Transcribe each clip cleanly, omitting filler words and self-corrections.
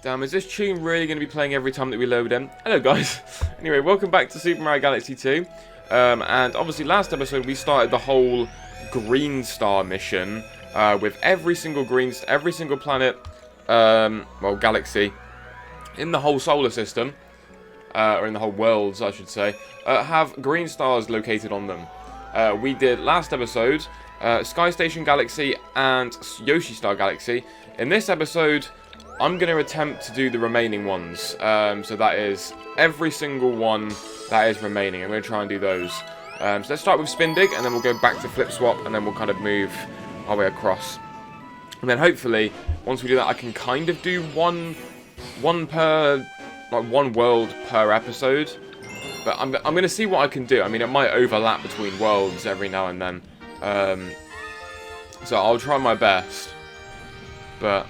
Damn, is this tune really going to be playing every time that we load in? Hello, guys. Anyway, welcome back to Super Mario Galaxy 2. And obviously, last episode, we started the whole Green Star mission with every single planet, well, galaxy, in the whole solar system, or in the whole worlds, I should say, have green stars located on them. We did, last episode, Sky Station Galaxy and Yoshi Star Galaxy. In this episode, I'm going to attempt to do the remaining ones. So that is every single one that is remaining. I'm going to try and do those. So let's start with Spin Dig, and then we'll go back to Flip Swap, and then we'll kind of move our way across. And then hopefully, once we do that, I can kind of do one world per episode. But I'm going to see what I can do. I mean, it might overlap between worlds every now and then. So I'll try my best. But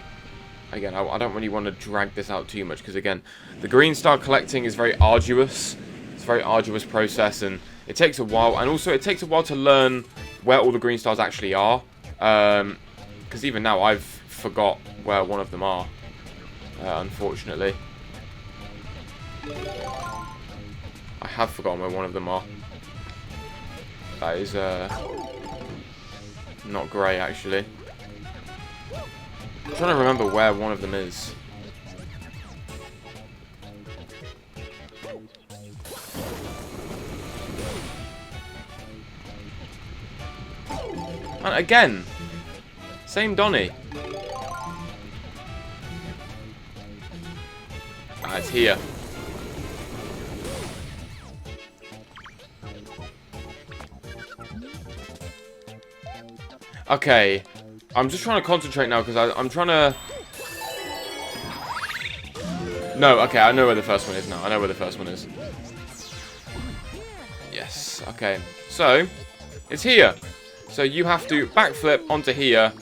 again, I don't really want to drag this out too much, because again, the green star collecting is very arduous. It's a very arduous process, and it takes a while. And also, it takes a while to learn where all the green stars actually are. Because even now, I've forgot where one of them are, unfortunately. I have forgotten where one of them are. That is not great, actually. I'm trying to remember where one of them is. And again, same Donny. Ah, it's here. Okay. I'm just trying to concentrate now, because I'm trying to... No, okay, I know where the first one is now. I know where the first one is. Yes, okay. So, it's here. So you have to backflip onto here,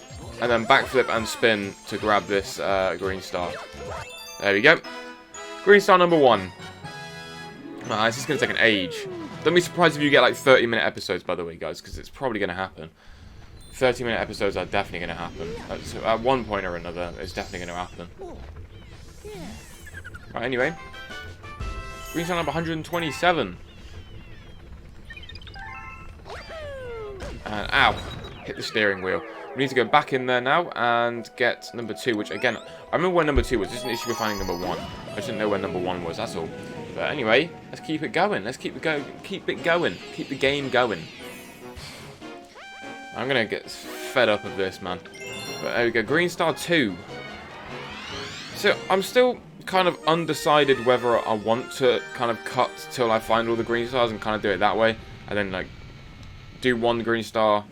and then backflip and spin to grab this green star. There we go. Green star number 1. This is going to take an age. Don't be surprised if you get like 30-minute episodes, by the way, guys, because it's probably going to happen. 30-minute episodes are definitely going to happen. At one point or another, it's definitely going to happen. Right, anyway. Green star number 127. And, ow. Hit the steering wheel. We need to go back in there now and get number 2, which, again, I remember where number 2 was. This is an issue with finding number 1. I just didn't know where number 1 was, that's all. But anyway, let's keep it going. Let's keep it going. Keep it going. Keep the game going. I'm going to get fed up of this, man. But there we go. Green Star 2. So, I'm still kind of undecided whether I want to kind of cut till I find all the green stars and kind of do it that way. And then, like, do one green star,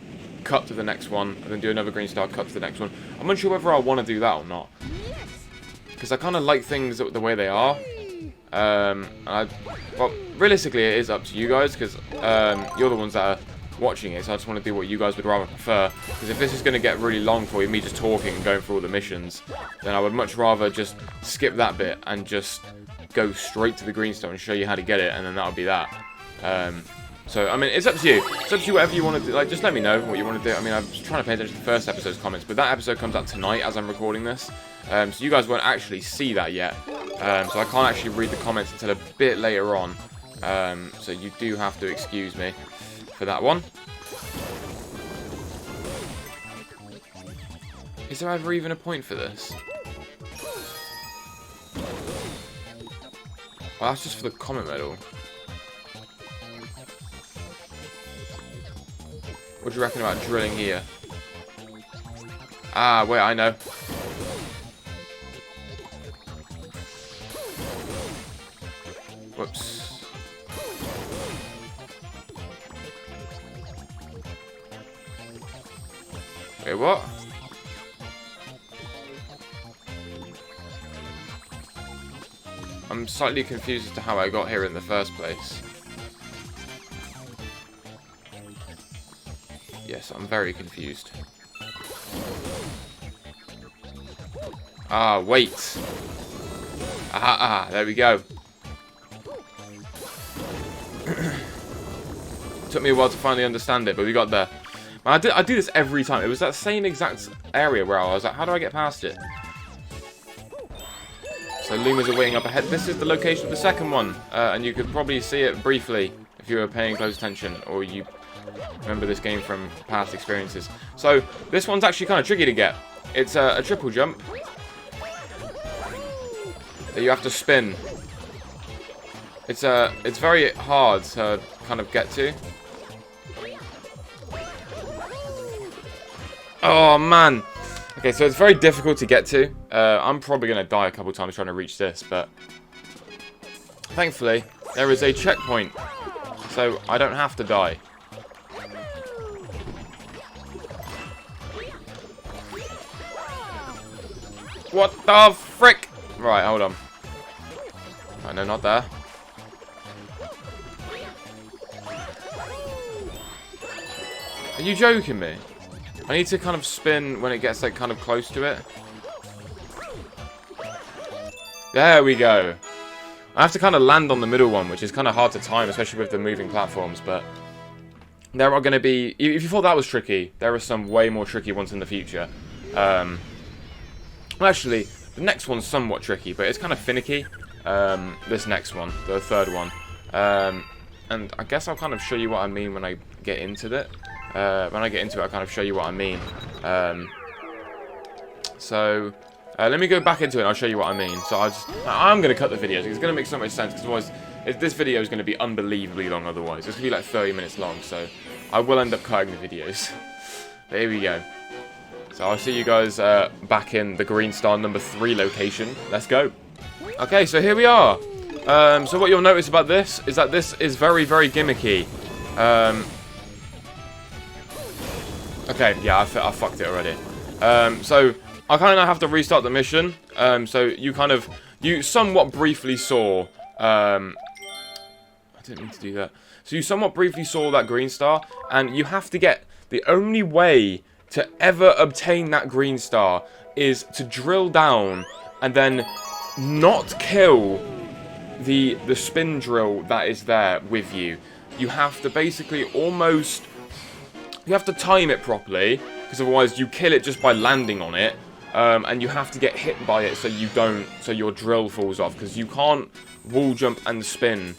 cut to the next one, and then do another green star, cut to the next one. I'm unsure whether I want to do that or not. Because I kind of like things the way they are. Well, realistically, it is up to you guys, because you're the ones that are watching it, so I just want to do what you guys would rather prefer. Because if this is going to get really long for you, me just talking and going through all the missions, then I would much rather just skip that bit and just go straight to the green star and show you how to get it, and then that would be that. So, I mean, it's up to you. It's up to you whatever you want to do. Like, just let me know what you want to do. I mean, I was trying to pay attention to the first episode's comments, but that episode comes out tonight as I'm recording this. So you guys won't actually see that yet. So I can't actually read the comments until a bit later on. So you do have to excuse me for that one. Is there ever even a point for this? Well, that's just for the comment medal. What do you reckon about drilling here? Ah, wait, I know. Whoops. Wait, what? I'm slightly confused as to how I got here in the first place. Yes, I'm very confused. Ah, wait. Aha, there we go. Took me a while to finally understand it, but we got there. I do this every time. It was that same exact area where I was like, how do I get past it? So Lumas are waiting up ahead. This is the location of the second one, and you could probably see it briefly if you were paying close attention, or you remember this game from past experiences. So this one's actually kind of tricky to get. It's a triple jump that you have to spin. It's very hard to kind of get to. Oh man. Okay, so it's very difficult to get to. I'm probably going to die a couple times trying to reach this, but thankfully there is a checkpoint, so I don't have to die. What the frick? Right, hold on. Oh, no, not there. Are you joking me? I need to kind of spin when it gets like kind of close to it. There we go. I have to kind of land on the middle one, which is kind of hard to time, especially with the moving platforms, but there are going to be... If you thought that was tricky, there are some way more tricky ones in the future. Well, actually, the next one's somewhat tricky, but it's kind of finicky. This next one, the third one. And I guess I'll kind of show you what I mean when I get into it. When I get into it, I'll kind of show you what I mean. Let me go back into it and I'll show you what I mean. So I'm going to cut the videos. It's going to make so much sense, because otherwise this video is going to be unbelievably long otherwise. It's going to be like 30 minutes long, so I will end up cutting the videos. But here we go. So I'll see you guys back in the Green Star number 3 location. Let's go. Okay, so here we are. So what you'll notice about this is that this is very, very gimmicky. Okay, yeah, I fucked it already. So I kind of have to restart the mission. So you somewhat briefly saw. I didn't mean to do that. So you somewhat briefly saw that green star, and you have to get the only way to ever obtain that green star is to drill down and then not kill the spin drill that is there with you. You have to basically almost... You have to time it properly, because otherwise you kill it just by landing on it, and you have to get hit by it so your drill falls off, because you can't wall jump and spin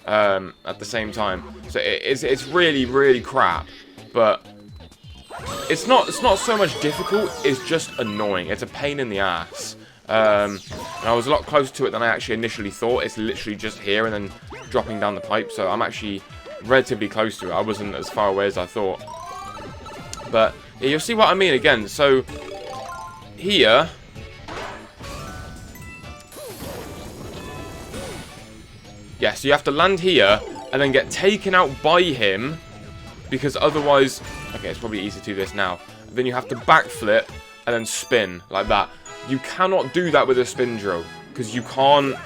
at the same time. So it's really, really crap, but it's not so much difficult, it's just annoying. It's a pain in the ass. And I was a lot closer to it than I actually initially thought. It's literally just here and then dropping down the pipe, so I'm actually relatively close to it. I wasn't as far away as I thought. But yeah, you'll see what I mean again. So here, yeah, so you have to land here and then get taken out by him, because otherwise, okay, it's probably easy to do this now. Then you have to backflip and then spin like that. You cannot do that with a spin drill, because you can't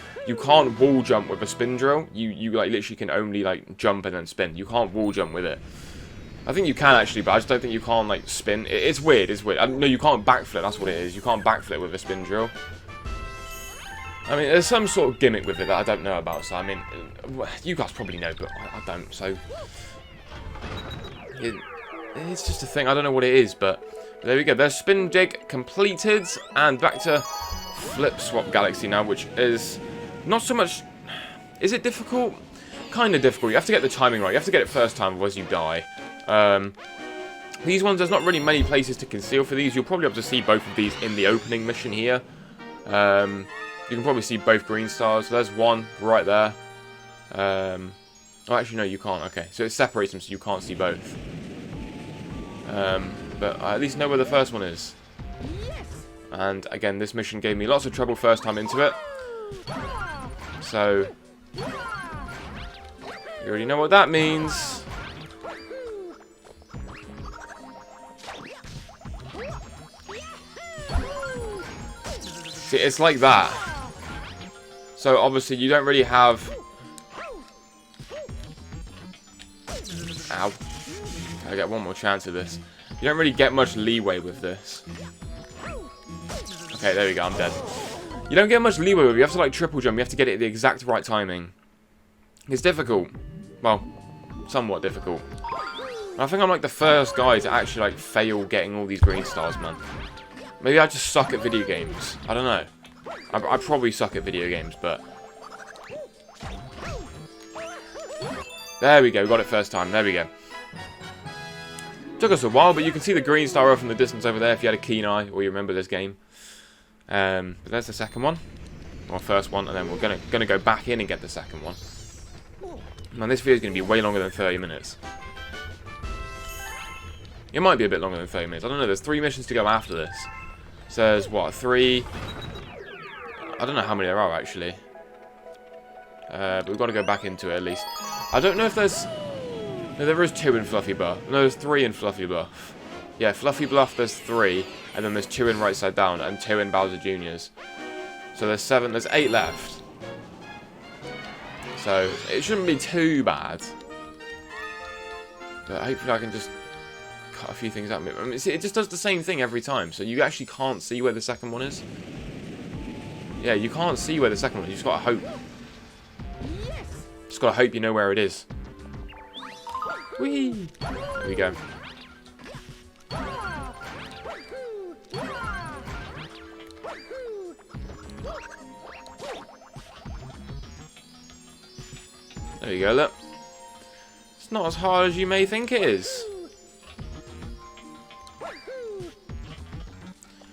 wall jump with a spin drill. You like literally can only like jump and then spin. You can't wall jump with it. I think you can actually, but I just don't think you can't like spin. It's weird. It's weird. No, you can't backflip. That's what it is. You can't backflip with a spin drill. I mean, there's some sort of gimmick with it that I don't know about. So I mean, you guys probably know, but I don't. So it's just a thing. I don't know what it is, but there we go. There's spin dig completed, and back to Flip Swap Galaxy now, which is not so much. Is it difficult? Kind of difficult. You have to get the timing right. You have to get it first time, otherwise you die. These ones, there's not really many places to conceal for these. You'll probably be able to see both of these in the opening mission here. You can probably see both green stars. So there's one right there. Oh, actually, no, you can't. Okay, so it separates them so you can't see both. But I at least know where the first one is. And again, this mission gave me lots of trouble first time into it. So you already know what that means. See, it's like that. So obviously you don't really have... Ow. I get one more chance of this. You don't really get much leeway with this. Okay, there we go, I'm dead. You don't get much leeway with it. You have to like triple jump. You have to get it at the exact right timing. It's difficult. Well, somewhat difficult. And I think I'm like the first guy to actually like fail getting all these green stars, man. Maybe I just suck at video games. I don't know. I probably suck at video games, but... There we go, we got it first time. There we go. Took us a while, but you can see the green star off in the distance over there if you had a keen eye or you remember this game. But there's the second one. Or first one, and then we're gonna go back in and get the second one. Man, this video is going to be way longer than 30 minutes. It might be a bit longer than 30 minutes. I don't know. There's 3 missions to go after this. So there's, what, 3... I don't know how many there are, actually. But we've got to go back into it, at least. I don't know if there's... No, there is 2 in Fluffy Bluff. No, there's 3 in Fluffy Bluff. Yeah, Fluffy Bluff, there's 3. And then there's 2 in Right Side Down and 2 in Bowser Jr.'s. So there's 7. There's 8 left. So it shouldn't be too bad. But hopefully I can just cut a few things out. I mean, see, it just does the same thing every time. So you actually can't see where the second one is. Yeah, you can't see where the second one is. You just gotta hope. Just gotta hope you know where it is. Whee! There we go. There you go, look. It's not as hard as you may think it is.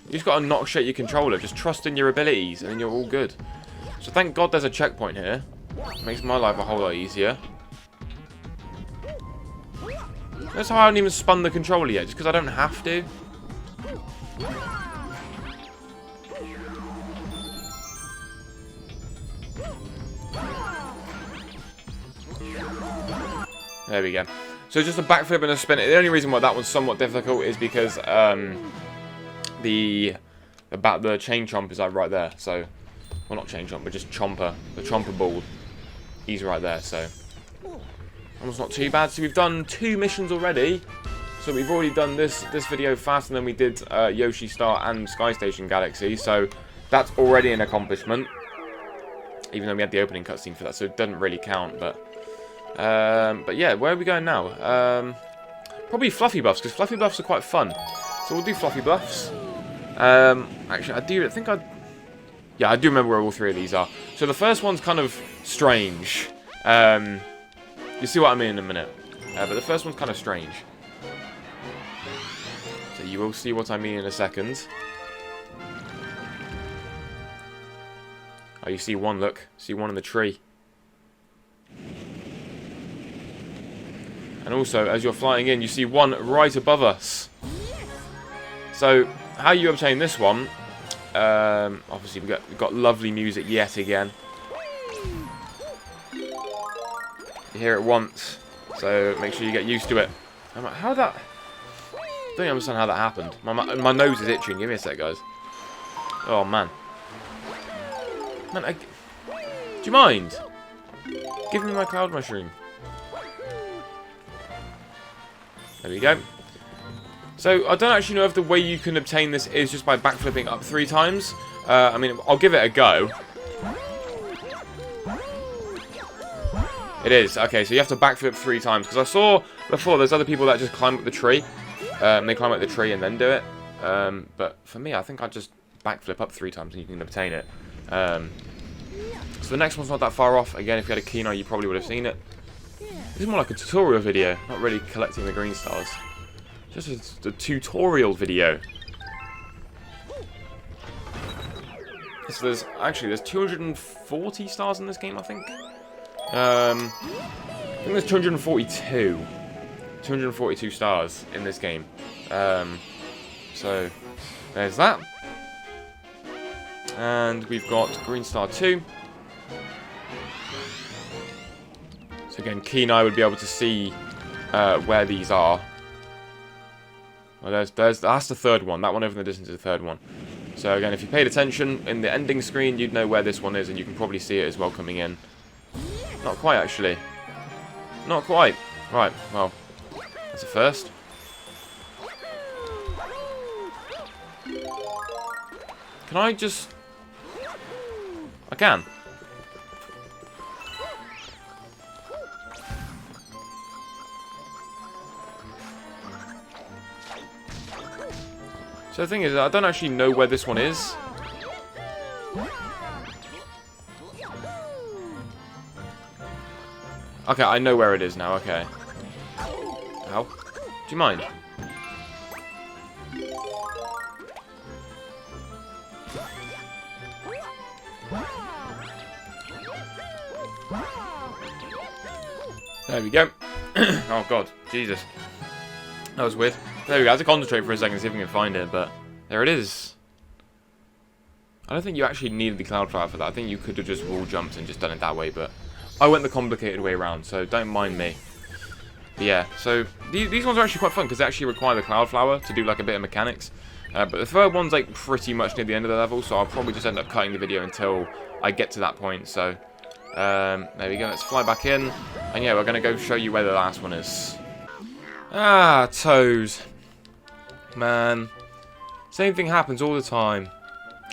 You just gotta not shake your controller, just trust in your abilities, and then you're all good. So thank God there's a checkpoint here. It makes my life a whole lot easier. That's how I haven't even spun the controller yet, just because I don't have to. There we go. So just a backflip and a spin. The only reason why that one's somewhat difficult is because the chain chomp is like right there. So, well, not chain chomp, but just chomper, the chomper ball. He's right there. So that one's not too bad. So we've done 2 missions already. So we've already done this video faster than we did Yoshi Star and Sky Station Galaxy. So that's already an accomplishment. Even though we had the opening cutscene for that, so it doesn't really count, but yeah, where are we going now? Probably Fluffy Buffs, because Fluffy Buffs are quite fun. So we'll do Fluffy Buffs. Actually, I do remember where all 3 of these are. So the first one's kind of strange. You see what I mean in a minute. But the first one's kind of strange. So you will see what I mean in a second. Oh, you see one, look. See one in the tree. And also, as you're flying in, you see one right above us. So, how you obtain this one, obviously we've got lovely music yet again. You hear it once, so make sure you get used to it. I'm like, how that... I don't understand how that happened. My nose is itching. Give me a sec, guys. Oh, man. Man, do you mind? Give me my cloud mushroom. There we go. So, I don't actually know if the way you can obtain this is just by backflipping up 3 times. I mean, I'll give it a go. It is. Okay, so you have to backflip 3 times. Because I saw before there's other people that just climb up the tree. They climb up the tree and then do it. But for me, I think I just backflip up 3 times and you can obtain it. So the next one's not that far off. Again, if you had a keen eye, you probably would have seen it. This is more like a tutorial video, not really collecting the green stars. Just a tutorial video. So there's 240 stars in this game, I think. I think there's 242. 242 stars in this game. So there's that. And we've got Green Star 2. So again, keen eye would be able to see where these are. Well, that's the 3rd one. That one over in the distance is the 3rd one. So again, if you paid attention in the ending screen, you'd know where this one is, and you can probably see it as well coming in. Not quite, actually. Not quite. Right, well, that's a first. Can I just... I can. So the thing is, I don't actually know where this one is. Okay, I know where it is now, okay. Ow. Do you mind? There we go. Oh god, Jesus. That was weird. There we go, I had to concentrate for a second to see if we can find it, but there it is. I don't think you actually needed the Cloudflower for that. I think you could have just wall jumped and just done it that way, but I went the complicated way around, so don't mind me. But yeah, so these ones are actually quite fun because they actually require the Cloudflower to do like a bit of mechanics. But the third one's like pretty much near the end of the level, so I'll probably just end up cutting the video until I get to that point. So there we go, let's fly back in. And yeah, we're going to go show you where the last one is. Ah, Toad. Man. Same thing happens all the time.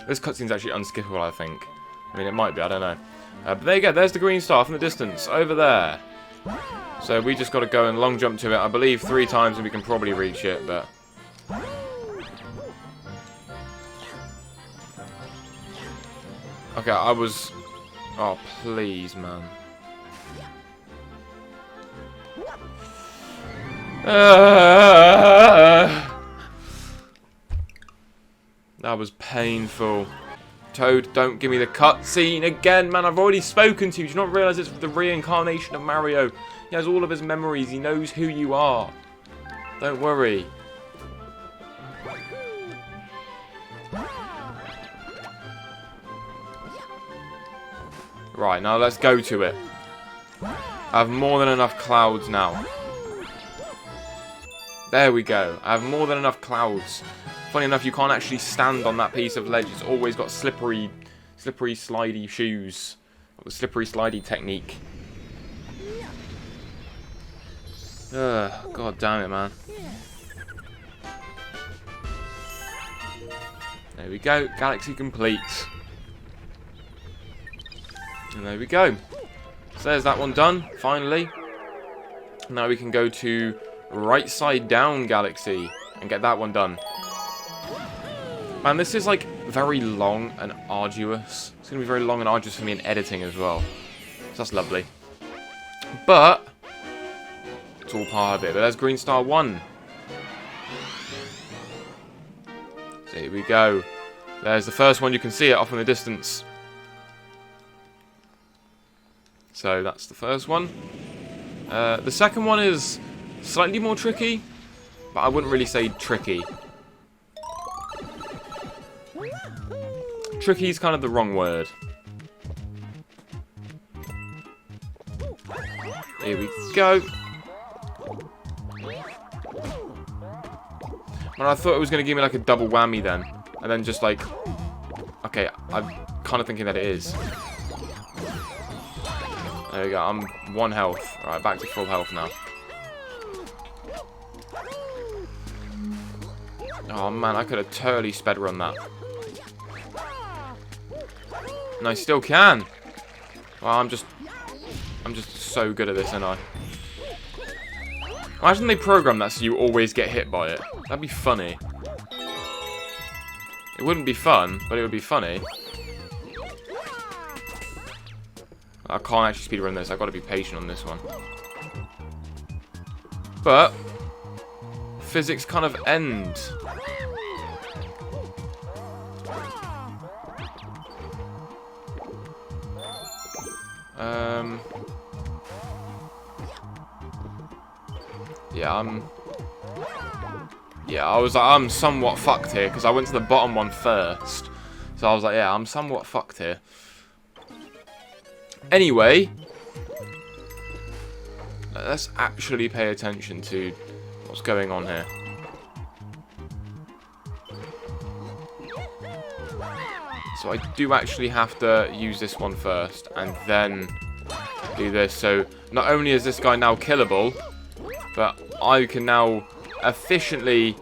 This cutscene's actually unskippable, I think. I mean, it might be, I don't know. But there you go, there's the green star from the distance, over there. So we just got to go and long jump to it, I believe 3 times, and we can probably reach it, but... Okay, I was... Oh, please, man. That was painful. Toad, don't give me the cutscene again, man. I've already spoken to you. Do you not realise it's the reincarnation of Mario? He has all of his memories. He knows who you are. Don't worry. Right, now let's go to it. I have more than enough clouds now. There we go. I have more than enough clouds. Funny enough, you can't actually stand on that piece of ledge. It's always got slippery, slidey shoes. The slippery, slidey technique. God damn it, man. There we go. Galaxy complete. And there we go. So there's that one done, finally. Now we can go to Right Side Down Galaxy and get that one done. Man, this is like very long and arduous. It's going to be very long and arduous for me in editing as well. So that's lovely. But it's all part of it. But there's Green Star 1. So here we go. There's the first one. You can see it off in the distance. So that's the first one. The second one is slightly more tricky, but I wouldn't really say tricky. Tricky is kind of the wrong word. Here we go. Well, I thought it was going to give me like a double whammy then. And then just like... Okay, I'm kind of thinking that it is. There we go, I'm 1 health. Alright, back to full health now. Oh man, I could have totally sped run that. And I still can. Well, I'm just so good at this, aren't I? Imagine they program that so you always get hit by it. That'd be funny. It wouldn't be fun, but it would be funny. I can't actually speedrun this. I've got to be patient on this one. But physics kind of end. Yeah, I was like, I'm somewhat fucked here because I went to the bottom one first. So I was like, yeah, I'm somewhat fucked here. Anyway, let's actually pay attention to what's going on here. So I do actually have to use this one first and then do this. So not only is this guy now killable, but I can now efficiently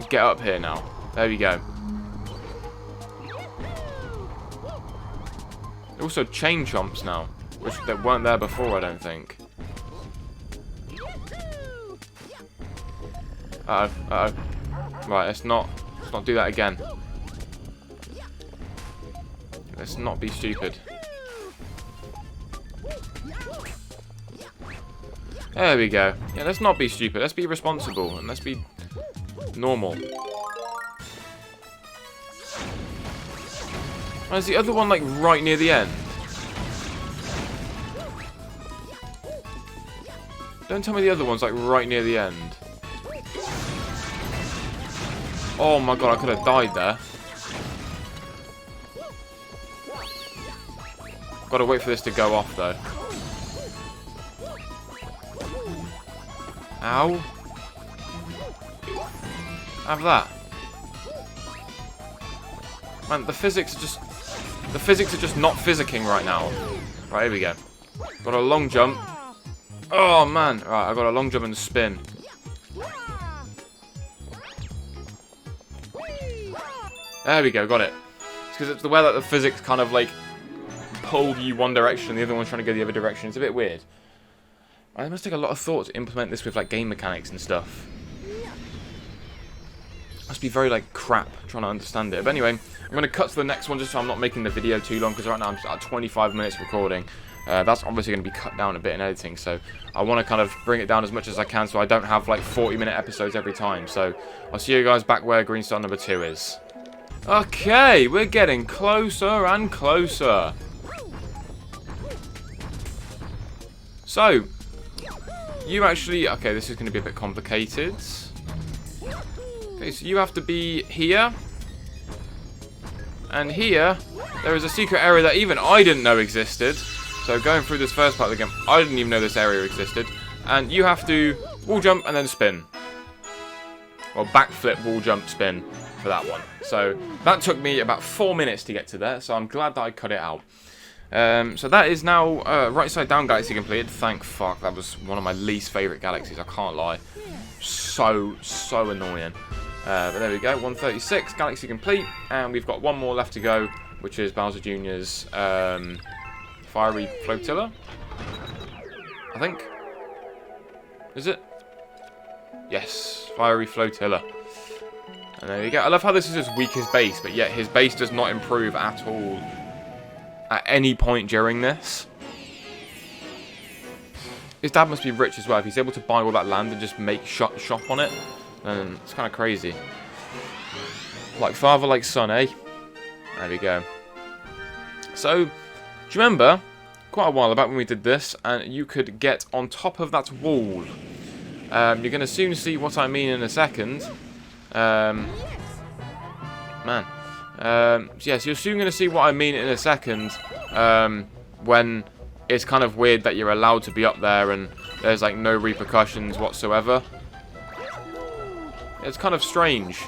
get up here now. There we go. Also chain chomps now, which they weren't there before, I don't think. Uh-oh. Right, let's not do that again. Let's not be stupid. There we go. Yeah, let's not be stupid. Let's be responsible. And let's be normal. Oh, is the other one, like, right near the end? Don't tell me the other one's, like, right near the end. Oh my god, I could have died there. Gotta wait for this to go off, though. Ow. Have that. Man, the physics are just not physicking right now. Right, here we go. Got a long jump. Oh, man. Right, I got a long jump and spin. There we go, got it. It's because it's the way that the physics kind of, like, pull you one direction and the other one's trying to go the other direction. It's a bit weird. It must take a lot of thought to implement this with, like, game mechanics and stuff. Must be very, like, crap trying to understand it. But anyway, I'm going to cut to the next one just so I'm not making the video too long, because right now I'm just at 25 minutes recording. That's obviously going to be cut down a bit in editing, so I want to kind of bring it down as much as I can so I don't have, like, 40-minute episodes every time. So I'll see you guys back where Green Star number 2 is. Okay, we're getting closer and closer. So, you actually... Okay, this is going to be a bit complicated. Okay, so you have to be here. And here, there is a secret area that even I didn't know existed. So going through this first part of the game, I didn't even know this area existed. And you have to wall jump and then spin. Or backflip, wall jump, spin for that one. So that took me about 4 minutes to get to there. So I'm glad that I cut it out. So that is now right side down galaxy completed. Thank fuck. That was one of my least favourite galaxies. I can't lie. So annoying. But there we go. 136 galaxy complete, and we've got one more left to go, which is Bowser Jr.'s fiery flotilla. I think. Is it? Yes, fiery flotilla. And there you go. I love how this is his weakest base, but yet his base does not improve at all at any point during this. His dad must be rich as well. If he's able to buy all that land and just make shop on it, then it's kind of crazy. Like father, like son, eh? There we go. So, do you remember quite a while back when we did this, and you could get on top of that wall? You're going to soon see what I mean in a second. So yes, you're soon going to see what I mean in a second. When it's kind of weird that you're allowed to be up there and there's like no repercussions whatsoever. It's kind of strange.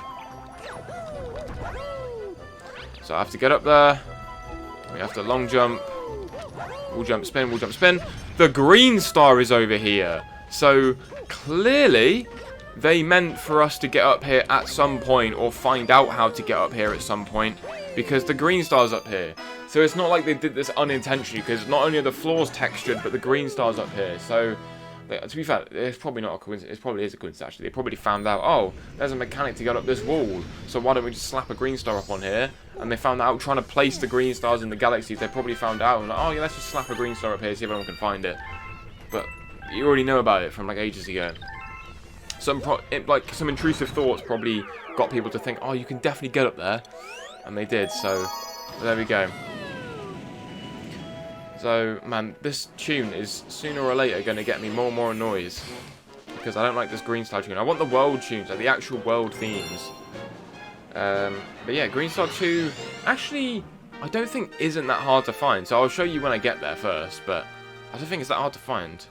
So I have to get up there. We have to long jump. Wall jump, spin, wall jump, spin. The green star is over here. So clearly they meant for us to get up here at some point, or find out how to get up here at some point, because the green star's up here. So it's not like they did this unintentionally, because not only are the floors textured, but the green star's up here. So, to be fair, it's probably not a coincidence. It probably is a coincidence, actually. They probably found out, oh, there's a mechanic to get up this wall, so why don't we just slap a green star up on here? And they found out trying to place the green stars in the galaxies. They probably found out, and like, oh yeah, let's just slap a green star up here, see if anyone can find it. But you already know about it from like ages ago. Some intrusive thoughts probably got people to think, oh, you can definitely get up there, and they did. So there we go. So man, this tune is sooner or later going to get me more and more annoyed, because I don't like this green star tune. I want the world tunes, like the actual world themes. But yeah, Green Star 2 actually I don't think isn't that hard to find. So I'll show you when I get there first, but I don't think it's that hard to find.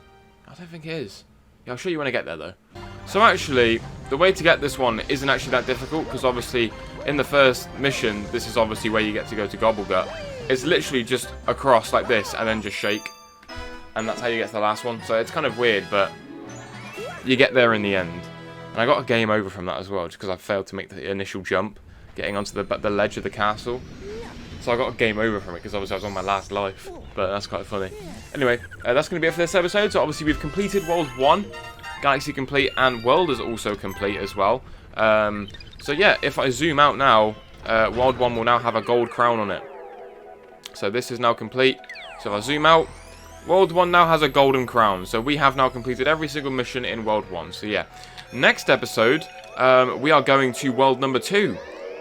I don't think it is. Yeah, I'll show you when I get there though. So actually, the way to get this one isn't actually that difficult, because obviously in the first mission, this is obviously where you get to go to Gobblegut. It's literally just across like this and then just shake. And that's how you get to the last one. So it's kind of weird, but you get there in the end. And I got a game over from that as well, just because I failed to make the initial jump, getting onto the ledge of the castle. So I got a game over from it, because obviously I was on my last life. But that's quite funny. Anyway, that's going to be it for this episode. So obviously we've completed World 1, Galaxy complete, and World is also complete as well. So yeah, if I zoom out now, World 1 will now have a gold crown on it. So this is now complete. So if I zoom out, World 1 now has a golden crown. So we have now completed every single mission in World 1. So yeah, next episode, we are going to World number 2.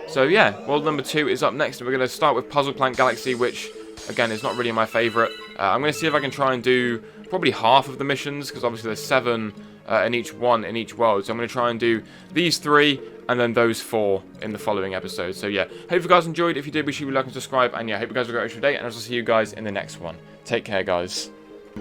So yeah, World number 2 is up next. And we're going to start with Puzzle Plant Galaxy, which, again, is not really my favourite. I'm going to see if I can try and do probably half of the missions, because obviously there's 7 in each world. So I'm going to try and do these 3 and then those 4 in the following episode. So yeah, hope you guys enjoyed. If you did, be sure to like and subscribe. And yeah, hope you guys have a great rest of your day, and I'll see you guys in the next one. Take care, guys.